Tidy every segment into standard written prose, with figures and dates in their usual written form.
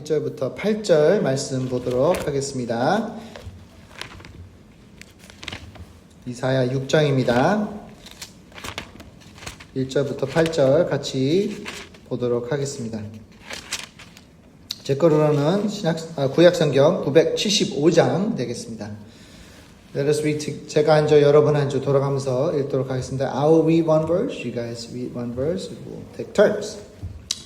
1절부터 8절 말씀 보도록 하겠습니다. 이사야 6장입니다. 1절부터 8절 같이 보도록 하겠습니다. 제 거로는 구약성경 975장 되겠습니다. Let us read. 제가 한 주, 여러분 한 주 돌아가면서 읽도록 하겠습니다. I will read one verse. You guys read one verse. We'll take turns.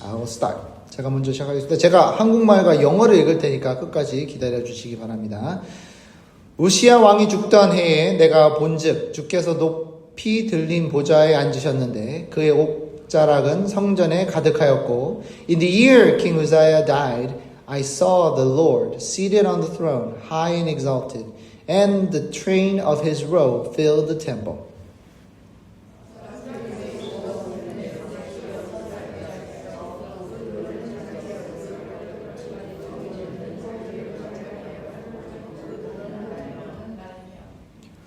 I will start. 제가 먼저 시작하겠습니다. 제가 한국말과 영어를 읽을 테니까 끝까지 기다려 주시기 바랍니다. 우시야 왕이 죽던 해에 내가 본즉 주께서 높이 들린 보좌에 앉으셨는데 그의 옥자락은 성전에 가득하였고 In the year King Uzziah died, I saw the Lord seated on the throne, high and exalted, and the train of his robe filled the temple.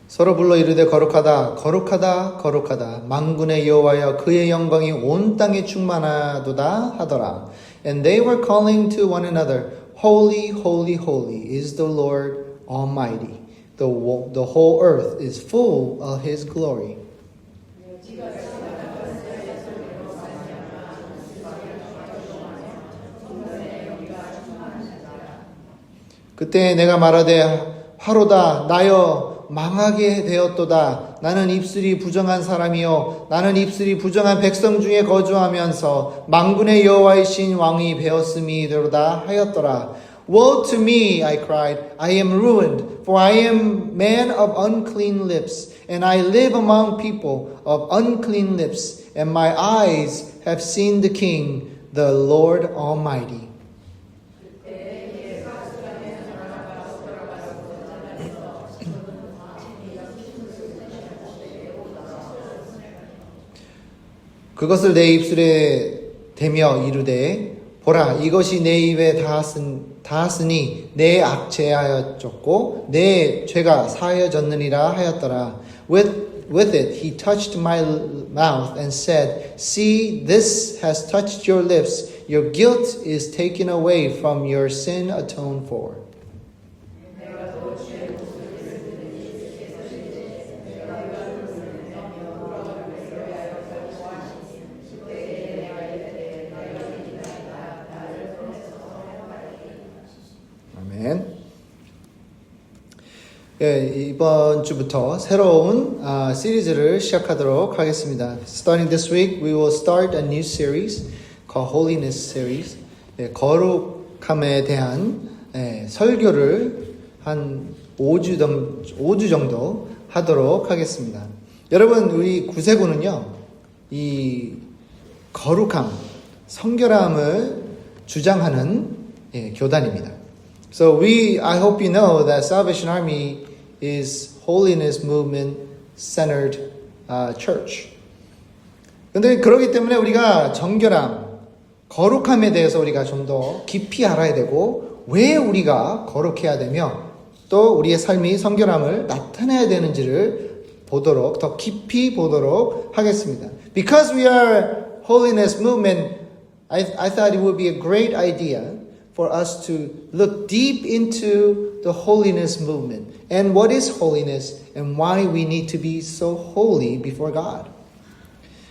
서로 불러 이르되 거룩하다 거룩하다 거룩하다 만군의 여호와여 그의 영광이 온 땅에 충만하도다 하더라. And they were calling to one another, Holy, holy, holy is the Lord Almighty. The whole earth is full of his glory. 그때 내가 말하되 화로다 나여 망하게 되었도다. 나는 입술이 부정한 사람이요 나는 입술이 부정한 백성 중에 거주하면서 만군의 여호와이신 왕이 베었음이로다 하였더라. Woe to me, I cried, I am ruined, for I am man of unclean lips, and I live among people of unclean lips, and my eyes have seen the King, the Lord Almighty. 그것을 내 입술에 대며 이르되 보라 이것이 내 입에 닿았으니 내 악죄하였었고 내 죄가 사하여졌느니라 하였더라. With it he touched my mouth and said, See, this has touched your lips. Your guilt is taken away from your sin atoned for. 이번 주부터 새로운 시리즈를 시작하도록 하겠습니다. Starting this week, we will start a new series called Holiness Series. 거룩함에 대한 설교를 한 5주 정도 하도록 하겠습니다. 여러분, 우리 구세군은요, 이 거룩함, 성결함을 주장하는 교단입니다. So I hope you know that Salvation Army is holiness movement centered church. 근데 그렇기 때문에 우리가 정결함, 거룩함에 대해서 우리가 좀 더 깊이 알아야 되고 왜 우리가 거룩해야 되며 또 우리의 삶이 성결함을 나타내야 되는지를 보도록 더 깊이 보도록 하겠습니다. Because we are holiness movement, I thought it would be a great idea for us to look deep into the holiness movement and what is holiness and why we need to be so holy before God.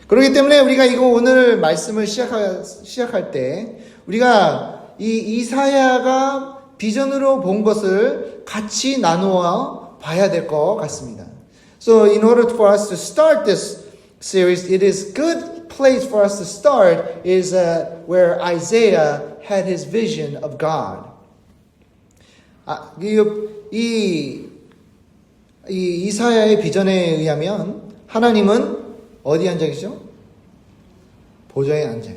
그렇기 때문에 우리가 이거 오늘 말씀을 시작할 때 우리가 이 이사야가 비전으로 본 것을 같이 나누어 봐야 될 것 같습니다. So in order for us to start this series, it is good place for us to start is where Isaiah had his vision of God. 이 이사야의 비전에 의하면 하나님은 어디 앉아 계시죠? 보좌에 앉아요.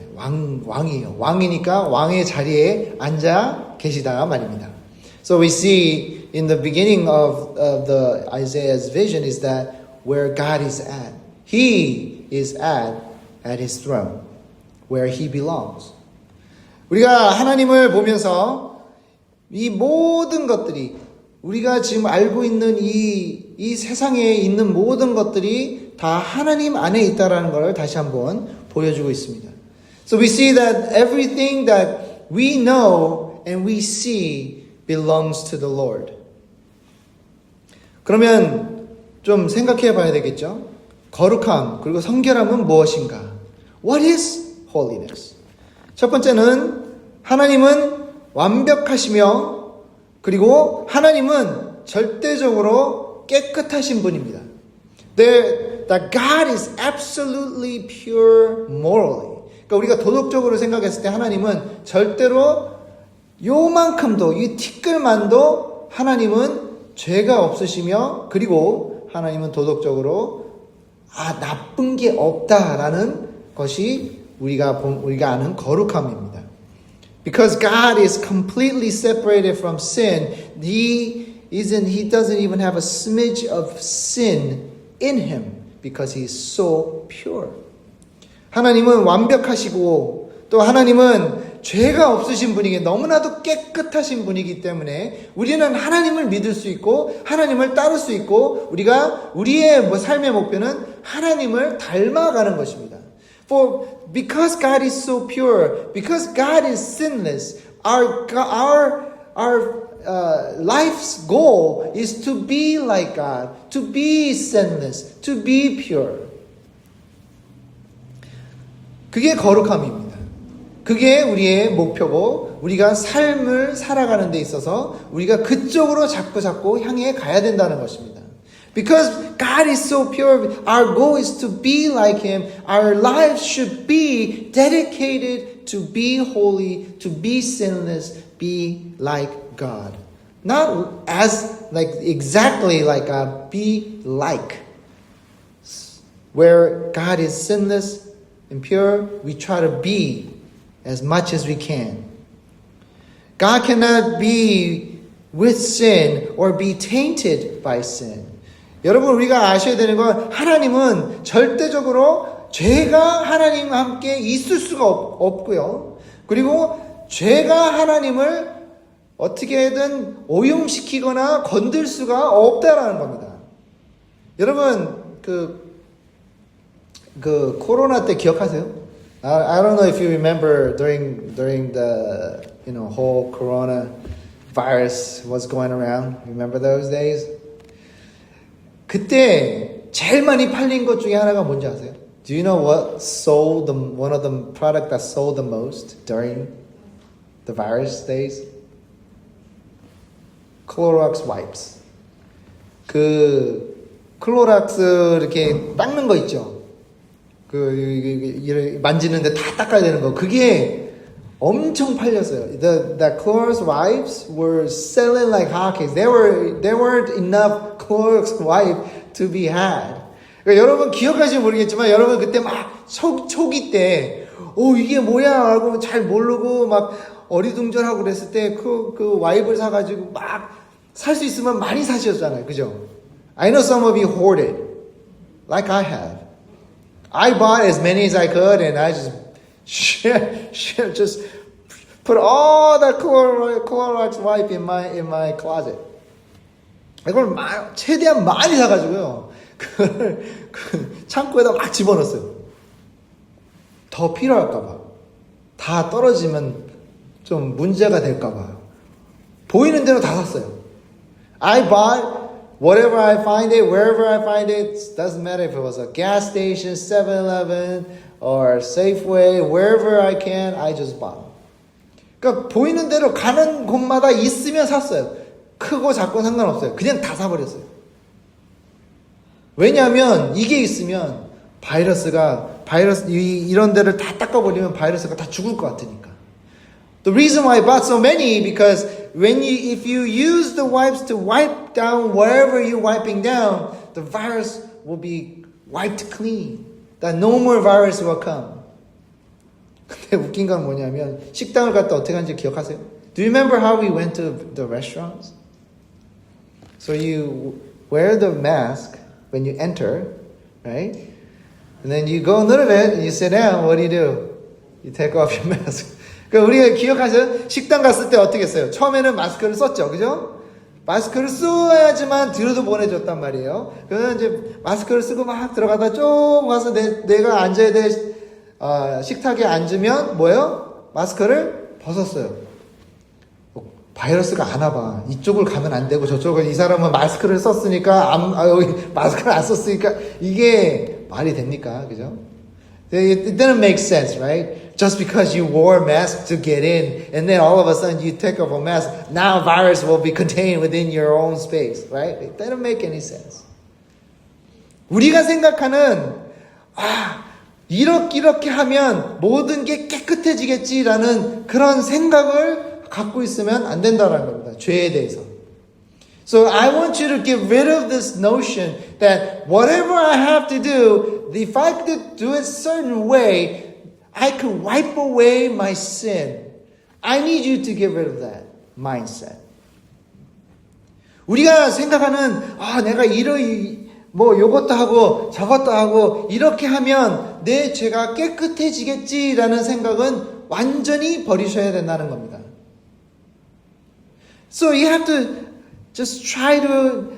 왕이에요. 왕이니까 왕의 자리에 앉아 계시다 말입니다. So we see in the beginning of the Isaiah's vision is that where God is at. He is at his throne, where he belongs. 우리가 하나님을 보면서 이 모든 것들이 우리가 지금 알고 있는 이 세상에 있는 모든 것들이 다 하나님 안에 있다라는 걸 다시 한번 보여주고 있습니다. So we see that everything that we know and we see belongs to the Lord. 그러면 좀 생각해 봐야 되겠죠? 거룩함 그리고 성결함은 무엇인가? What is holiness? 첫 번째는 하나님은 완벽하시며 그리고 하나님은 절대적으로 깨끗하신 분입니다. That God is absolutely pure morally. 그러니까 우리가 도덕적으로 생각했을 때 하나님은 절대로 요만큼도 이 티끌만도 하나님은 죄가 없으시며 그리고 하나님은 도덕적으로 나쁜 게 없다라는 것이 우리가 아는 거룩함입니다. Because God is completely separated from sin, He doesn't even have a smidge of sin in Him because He is so pure. 하나님은 완벽하시고 또 하나님은 죄가 없으신 분이기 너무나도 깨끗하신 분이기 때문에 우리는 하나님을 믿을 수 있고 하나님을 따를 수 있고 우리가 우리의 삶의 목표는 하나님을 닮아가는 것입니다. Because God is so pure, because God is sinless, our life's goal is to be like God, to be sinless, to be pure. 그게 거룩함입니다. 그게 우리의 목표고 우리가 삶을 살아가는 데 있어서 우리가 그쪽으로 자꾸 향해 가야 된다는 것입니다. Because God is so pure, our goal is to be like Him. Our lives should be dedicated to be holy, to be sinless, be like God. Not exactly like God, be like. Where God is sinless and pure, we try to be as much as we can. God cannot be with sin or be tainted by sin. 여러분 우리가 아셔야 되는 건 하나님은 절대적으로 죄가 하나님과 함께 있을 수가 없고요. 그리고 죄가 하나님을 어떻게든 오염시키거나 건들 수가 없다라는 겁니다. 여러분 그 코로나 때 기억하세요? I don't know if you remember during the whole corona virus was going around. Remember those days? 그때 제일 많이 팔린 것 중에 하나가 뭔지 아세요? Do you know what sold one of the product that sold the most during the virus days? Clorox wipes. 그 클로락스 이렇게 닦는 거 있죠. 만지는데 다 닦아야 되는 거. 그게 엄청 팔렸어요. The Clorox wipes were selling like hotcakes. There weren't enough Clorox wipe to be had. 그러니까 여러분 기억하시면 모르겠지만 여러분 그때 막 초기 때 이게 뭐야 하고 잘 모르고 막 어리둥절하고 그랬을 때 그 와이프를 사가지고 막 살 수 있으면 많이 사셨잖아요. 그죠? I know some of you hoarded like I have. I bought as many as I could and I just put all the Clorox wipe in my closet. 이걸 최대한 많이 사가지고요. 그걸 창고에다 막 집어넣었어요. 더 필요할까봐. 다 떨어지면 좀 문제가 될까봐. 보이는 대로 다 샀어요. I bought whatever I find it, wherever I find it, doesn't matter if it was a gas station, 7-Eleven, or Safeway, wherever I can, I just bought. 그러니까 보이는 대로 가는 곳마다 있으면 샀어요. 크고 작고 상관없어요. 그냥 다 사버렸어요. 왜냐하면 이게 있으면 이런 데를 다 닦아버리면 바이러스가 다 죽을 것 같으니까. The reason why I bought so many because if you use the wipes to wipe down wherever you're wiping down, the virus will be wiped clean. That no more virus will come. 근데 웃긴 건 뭐냐면 식당을 갔다 어떻게 하는지 기억하세요? Do you remember how we went to the restaurants? So you wear the mask when you enter, right? And then you go a little bit and you sit down. What do? You take off your mask. 그러니까 우리가 기억하세요? 식당 갔을 때 어떻게 했어요? 처음에는 마스크를 썼죠, 그죠? 마스크를 써야지만 뒤로도 보내줬단 말이에요. 그래서 이제 마스크를 쓰고 막 들어가다 쭉 와서 내가 앉아야 될 식탁에 앉으면 뭐예요? 마스크를 벗었어요. 바이러스가 안 와봐. 이쪽을 가면 안 되고 저쪽은 이 사람은 마스크를 썼으니까 여기 마스크를 안 썼으니까 이게 말이 됩니까? 그죠? It didn't make sense, right? Just because you wore a mask to get in and then all of a sudden you take off a mask, now virus will be contained within your own space, right? It didn't make any sense. 우리가 생각하는 이렇게 하면 모든 게 깨끗해지겠지라는 그런 생각을 갖고 있으면 안 된다는 겁니다. 죄에 대해서. So I want you to get rid of this notion that whatever I have to do, if I could do it a certain way, I could wipe away my sin. I need you to get rid of that mindset. 우리가 생각하는 내가 요것도 하고 저것도 하고 이렇게 하면 내 죄가 깨끗해지겠지라는 생각은 완전히 버리셔야 된다는 겁니다. So you have to just try to,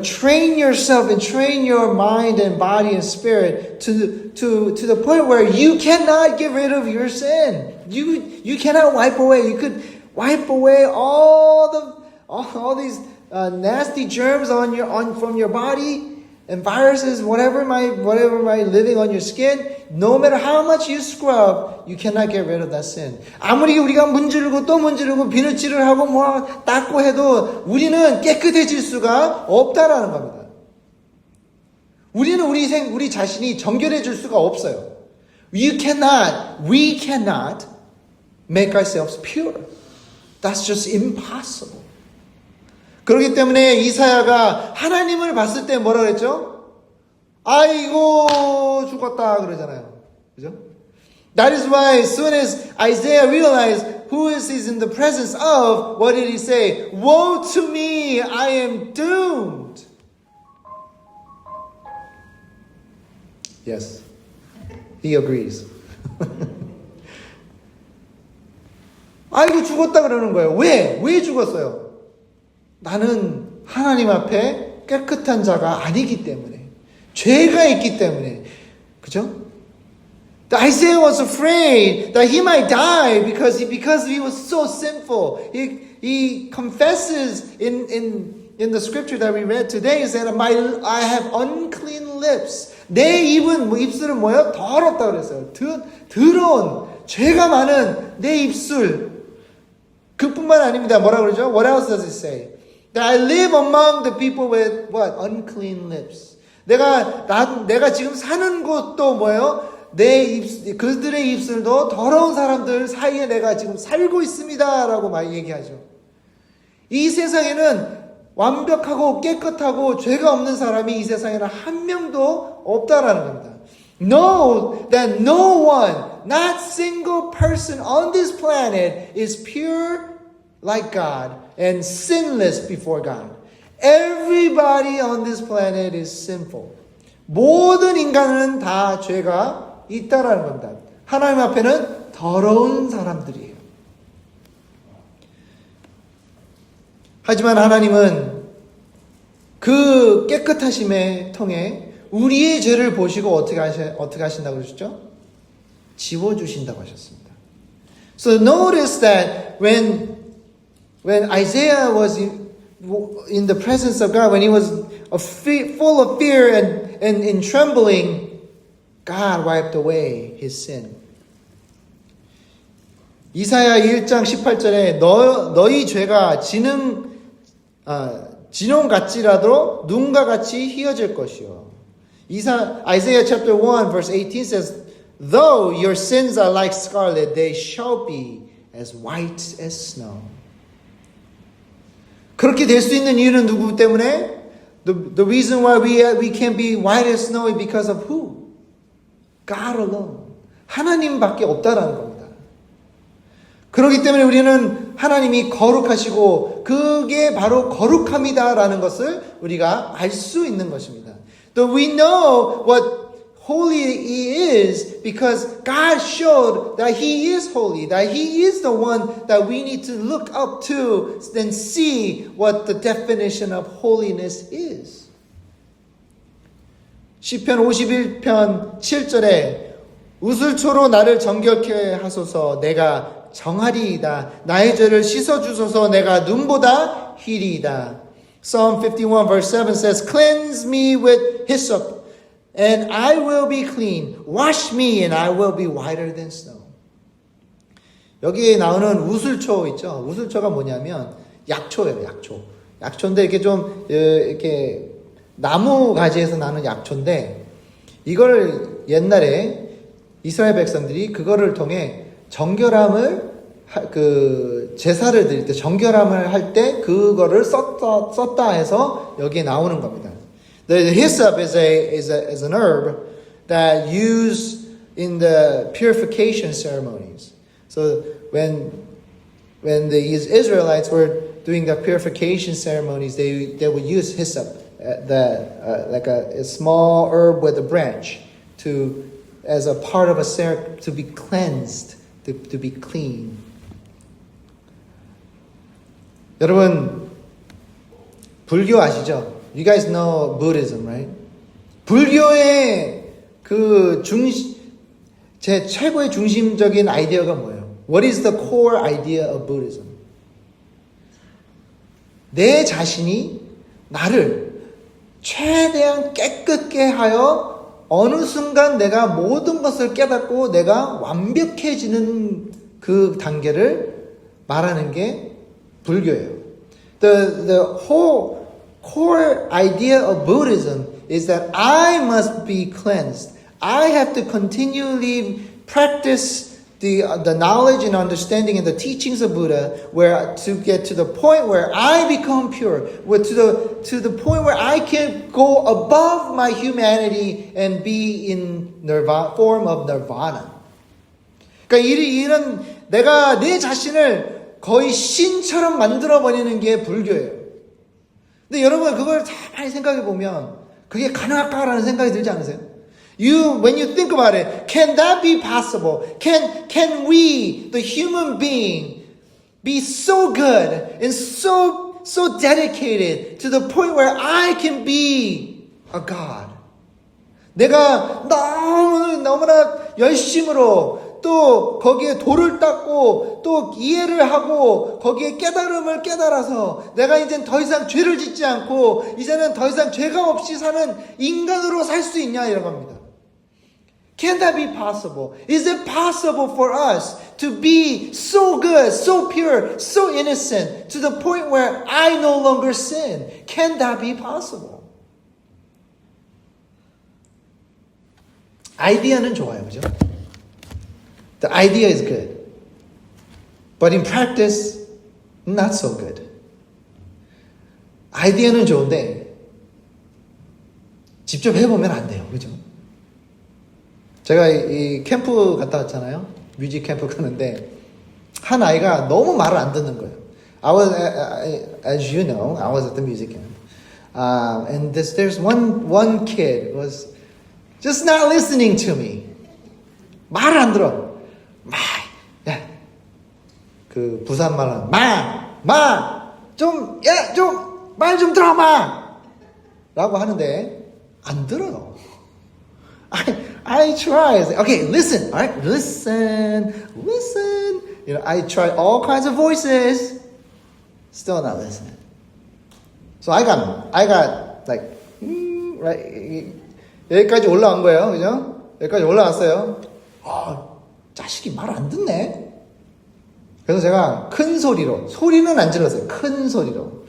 train yourself and train your mind and body and spirit to the point where you cannot get rid of your sin. You cannot wipe away. You could wipe away all these nasty germs from your body and viruses, whatever might living on your skin. No matter how much you scrub, you cannot get rid of that sin. 아무리 우리가 문지르고 또 문지르고 비누칠을 하고 닦고 해도 우리는 깨끗해질 수가 없다라는 겁니다. 우리는 우리 자신이 정결해질 수가 없어요. We cannot make ourselves pure. That's just impossible. 그렇기 때문에 이사야가 하나님을 봤을 때 뭐라 그랬죠? 아이고 죽었다 그러잖아요. 그죠? That is why as soon as Isaiah realized who is in the presence of, what did he say? Woe to me, I am doomed. Yes, he agrees. 아이고 죽었다 그러는 거예요. 왜 죽었어요? 나는 하나님 앞에 깨끗한 자가 아니기 때문에, 죄가 있기 때문에. 그죠? Isaiah was afraid that he might die because he was so sinful. He confesses in the scripture that we read today, he said, I have unclean lips. 내 입술은 뭐예요? 더럽다 그랬어요. 더러운, 죄가 많은 내 입술. 그뿐만 아닙니다. 뭐라 그러죠? What else does it say? That I live among the people with what? Unclean lips. 내가 지금 사는 곳도 뭐예요? 그들의 입술도 더러운 사람들 사이에 내가 지금 살고 있습니다라고 많이 얘기하죠. 이 세상에는 완벽하고 깨끗하고 죄가 없는 사람이 이 세상에는 한 명도 없다라는 겁니다. Know that no one, not single person on this planet is pure like God and sinless before God. Everybody on this planet is sinful. 모든 인간은 다 죄가 있다라는 겁니다. 하나님 앞에는 더러운 사람들이에요. 하지만 하나님은 그 깨끗하심에 통해 우리의 죄를 보시고 어떻게 하신다고 그러셨죠? 지워주신다고 하셨습니다. So notice that when Isaiah was in the presence of God, when he was full of fear and trembling, God wiped away his sin. 이사야 1장 18절에 너희 죄가 진홍 같지라도 눈과 같이 희어질 것이요. Isaiah chapter 1 verse 18 says, though your sins are like scarlet, they shall be as white as snow. 그렇게 될 수 있는 이유는 누구 때문에? The reason why we can be white as snow is because of who? God alone. 하나님밖에 없다라는 겁니다. 그렇기 때문에 우리는 하나님이 거룩하시고 그게 바로 거룩함이다라는 것을 우리가 알 수 있는 것입니다. Though we know what holy He is because God showed that He is holy, that He is the one that we need to look up to and see what the definition of holiness is. 시편 51편 7절에 우슬초로 나를 정결케 하소서 내가 정하리이다. 나의 죄를 씻어주소서. 내가 눈보다 희리이다. Psalm 51 verse 7 says, Cleanse me with hyssop, and I will be clean. Wash me, and I will be whiter than snow. 여기에 나오는 우슬초 있죠? 우슬초가 뭐냐면 약초예요, 약초. 약초인데 이렇게 좀 이렇게 나무 가지에서 나는 약초인데 이걸 옛날에 이스라엘 백성들이 그거를 통해 정결함을 제사를 드릴 때 정결함을 할 때 그거를 썼다 해서 여기에 나오는 겁니다. The hyssop is an herb that used in the purification ceremonies. So when the Israelites were doing the purification ceremonies, they would use hyssop, like a small herb with a branch, as a part of a ceremony to be cleansed, to be clean. 여러분 불교 아시죠? You guys know Buddhism, right? 불교의 제 최고의 중심적인 아이디어가 뭐예요? What is the core idea of Buddhism? 내 자신이 나를 최대한 깨끗게 하여 어느 순간 내가 모든 것을 깨닫고 내가 완벽해지는 그 단계를 말하는 게 불교예요. The whole core idea of Buddhism is that I must be cleansed. I have to continually practice the knowledge and understanding and the teachings of Buddha, where to get to the point where I become pure, to the point where I can go above my humanity and be in form of nirvana. 그러니까 이런 내가 내 자신을 거의 신처럼 만들어 버리는 게 불교예요. 근데 여러분 그걸 잘 많이 생각해 보면 그게 가능할까라는 생각이 들지 않으세요? When you think about it, can that be possible? Can we, the human being, be so good and so dedicated to the point where I can be a God? 내가 너무나 열심으로 또 거기에 돌을 닦고 또 이해를 하고 거기에 깨달음을 깨달아서 내가 이젠 더 이상 죄를 짓지 않고 이제는 더 이상 죄가 없이 사는 인간으로 살 수 있냐 이런 겁니다. Can that be possible? Is it possible for us to be so good, so pure, so innocent to the point where I no longer sin? Can that be possible? 아이디어는 좋아요, 그죠? The idea is good. But in practice, not so good. 아이디어는 좋은데 직접 해보면 안 돼요, 그죠? 제가 이 캠프 갔다 왔잖아요. 뮤직 캠프 가는데 한 아이가 너무 말을 안 듣는 거예요. As you know, I was at the music camp, and there's one kid was just not listening to me. 말을 안 들어. 그 부산 말은 말 좀 들어 라고 하는데 안 들어요. I try. Okay, listen. All right, listen. You know, I try all kinds of voices. Still not listening. So I got like, right. 여기까지 올라온 거예요, 그죠? 여기까지 올라왔어요. 자식이 말 안 듣네. 그래서 제가 큰 소리는 안 질렀어요. 큰 소리로.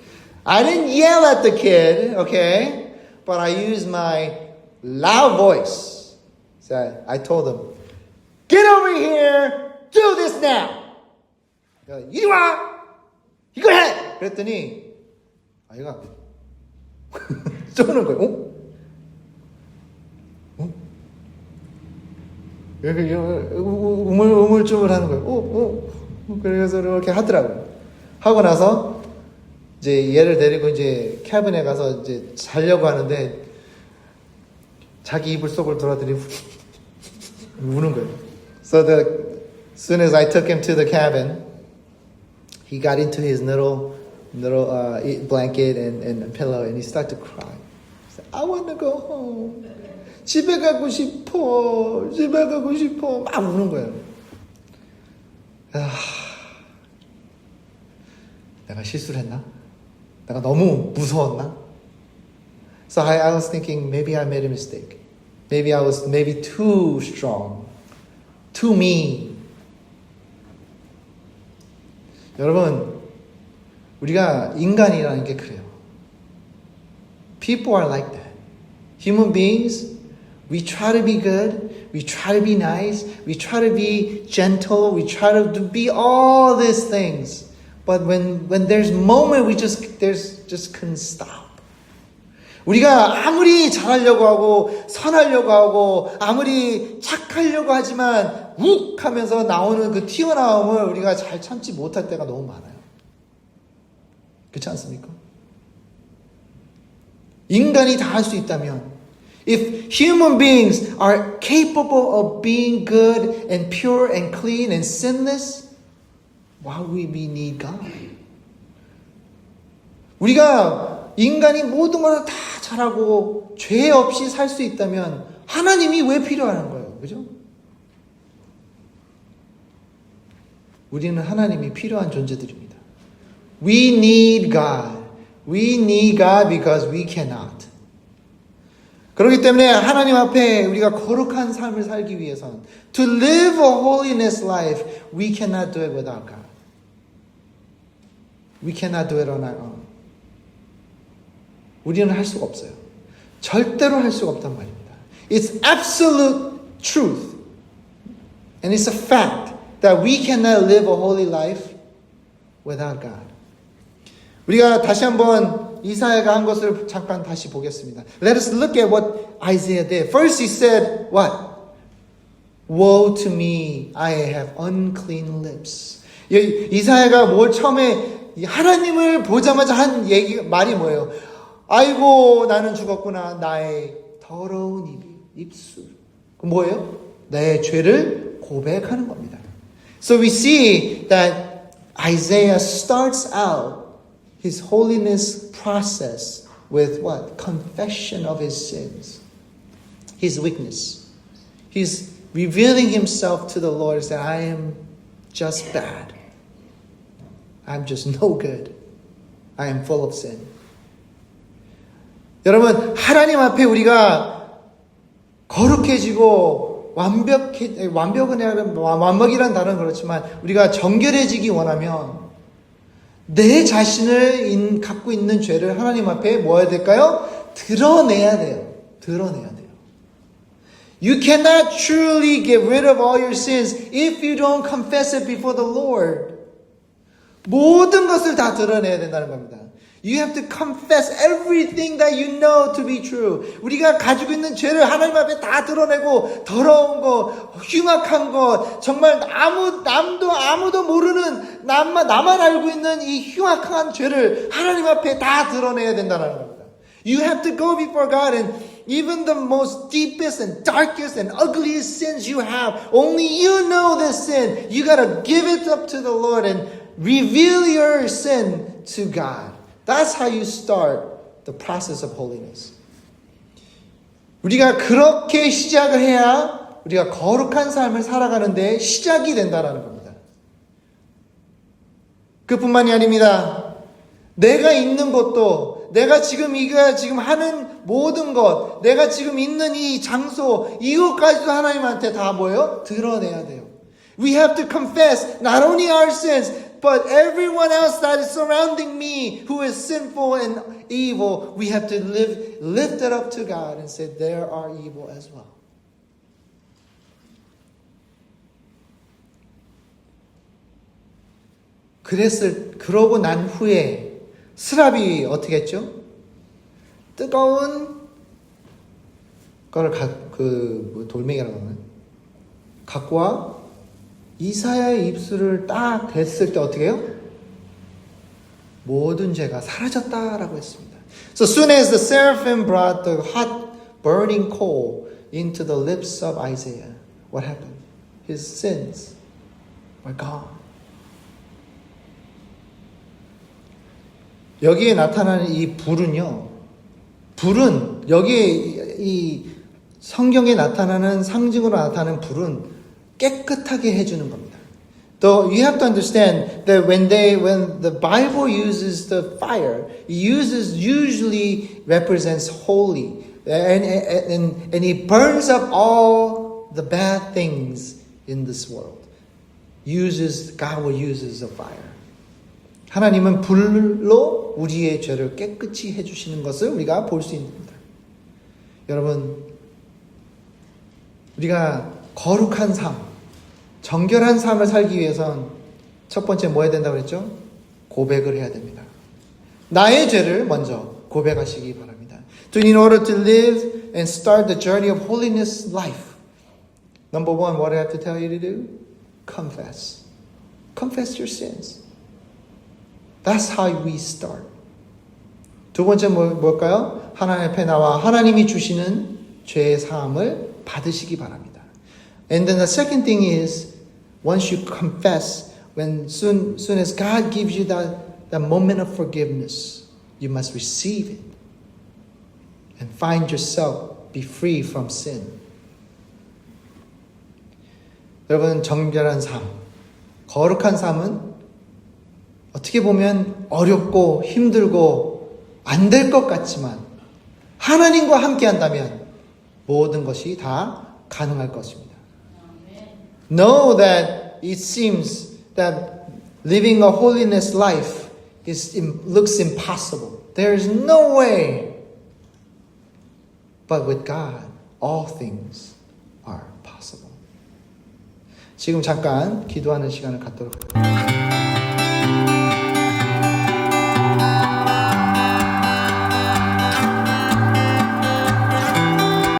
I didn't yell at the kid, okay? But I used my loud voice. So I told him, get over here, do this now. 이리 와, 이걸 해. 그랬더니 아이가 쪼는 거예요. 우물쭈물 하는 거예요. 그래서 이렇게 하더라고요. 하고 나서 이제 얘를 데리고 이제 캐빈에 가서 이제 자려고 하는데 자기 이불 속을 돌아들이고 우는 거예요. So as soon as I took him to the cabin, he got into his little blanket and pillow, and he started to cry. He said, I want to go home. 집에 가고 싶어. 막 우는 거예요. 내가 실수를 했나? 내가 너무 무서웠나? So I was thinking maybe I made a mistake. Maybe I was too strong, too mean. 여러분, 우리가 인간이라는 게 그래요. People are like that. Human beings, we try to be good, we try to be nice, we try to be gentle, we try to be all these things. But when there's moment, there's just couldn't stop. 우리가 아무리 잘하려고 하고 선하려고 하고 아무리 착하려고 하지만 욱 하면서 나오는 그 튀어나옴을 우리가 잘 참지 못할 때가 너무 많아요. 그렇지 않습니까? 인간이 다 할 수 있다면 if human beings are capable of being good and pure and clean and sinless, why would we need God? 우리가 인간이 모든 것을 다 잘하고 죄 없이 살 수 있다면 하나님이 왜 필요한 거예요? 그죠? 우리는 하나님이 필요한 존재들입니다. We need God. We need God because we cannot. 그렇기 때문에 하나님 앞에 우리가 거룩한 삶을 살기 위해서는 to live a holiness life, we cannot do it without God. We cannot do it on our own. 우리는 할 수가 없어요. 절대로 할 수가 없단 말입니다. It's absolute truth. And it's a fact that we cannot live a holy life without God. 우리가 다시 한번 이사야가 한 것을 잠깐 다시 보겠습니다. Let us look at what Isaiah did. First he said, what? Woe to me, I have unclean lips. 이사야가 뭘 처음에 하나님을 보자마자 한 말이 뭐예요? 아이고 나는 죽었구나. 나의 더러운 입술. 뭐예요? 내 죄를 고백하는 겁니다. So we see that Isaiah starts out his holiness process with what? Confession of his sins, his weakness. He's revealing himself to the Lord and saying, I am just bad. I'm just no good. I am full of sin. 여러분, 하나님 앞에 우리가 거룩해지고 완벽이라는 단어는 그렇지만 우리가 정결해지기 원하면 내 자신을 갖고 있는 죄를 하나님 앞에 뭐 해야 될까요? 드러내야 돼요. 드러내야 돼요. You cannot truly get rid of all your sins if you don't confess it before the Lord. 모든 것을 다 드러내야 된다는 겁니다. You have to confess everything that you know to be true. 우리가 가지고 있는 죄를 하나님 앞에 다 드러내고 더러운 거, 흉악한 거, 정말 아무도 모르는 나만 알고 있는 이 흉악한 죄를 하나님 앞에 다 드러내야 된다는 겁니다. You have to go before God and even the most deepest and darkest and ugliest sins you have, only you know this sin. You got to give it up to the Lord and reveal your sin to God. That's how you start the process of holiness. 우리가 그렇게 시작을 해야 우리가 거룩한 삶을 살아가는데 시작이 된다는 겁니다. 그뿐만이 아닙니다. 내가 있는 것도, 내가 지금 하는 모든 것, 내가 지금 있는 이 장소, 이것까지도 하나님한테 다 뭐예요? 드러내야 돼요. We have to confess not only our sins, but everyone else that is surrounding me who is sinful and evil, we have to lift it up to God and say, they are evil as well. 그러고 난 후에 스랍이 어떻게 했죠? 뜨거운 거를 돌멩이라고 하면 갖고 와 이사야의 입술을 딱 댔을 때 어떻게 해요? 모든 죄가 사라졌다라고 했습니다. So soon as the seraphim brought the hot burning coal into the lips of Isaiah, what happened? His sins were gone. 여기에 나타나는 이 불은요, 불은 여기에 이 성경에 나타나는 상징으로 나타나는 불은 깨끗하게 해주는 겁니다. Though you have to understand that when the Bible uses the fire, it usually represents holy, and it burns up all the bad things in this world. God will use the fire. 하나님은 불로 우리의 죄를 깨끗이 해주시는 것을 우리가 볼 수 있습니다. 여러분, 우리가 거룩한 삶, 정결한 삶을 살기 위해선 첫 번째 뭐 해야 된다고 그랬죠? 고백을 해야 됩니다. 나의 죄를 먼저 고백하시기 바랍니다. In order to live and start the journey of holiness life, number one, what I have to tell you to do? Confess. Confess your sins. That's how we start. 두 번째 뭘까요? 하나님 앞에 나와 하나님이 주시는 죄의 사함을 받으시기 바랍니다. And then the second thing is, once you confess, soon as God gives you that moment of forgiveness, you must receive it and find yourself be free from sin. 여러분, 정결한 삶, 거룩한 삶은 어떻게 보면 어렵고 힘들고 안 될 것 같지만 하나님과 함께 한다면 모든 것이 다 가능할 것입니다. Know that it seems that living a holiness life looks impossible. There is no way. But with God, all things are possible. 지금 잠깐 기도하는 시간을 갖도록 할게요.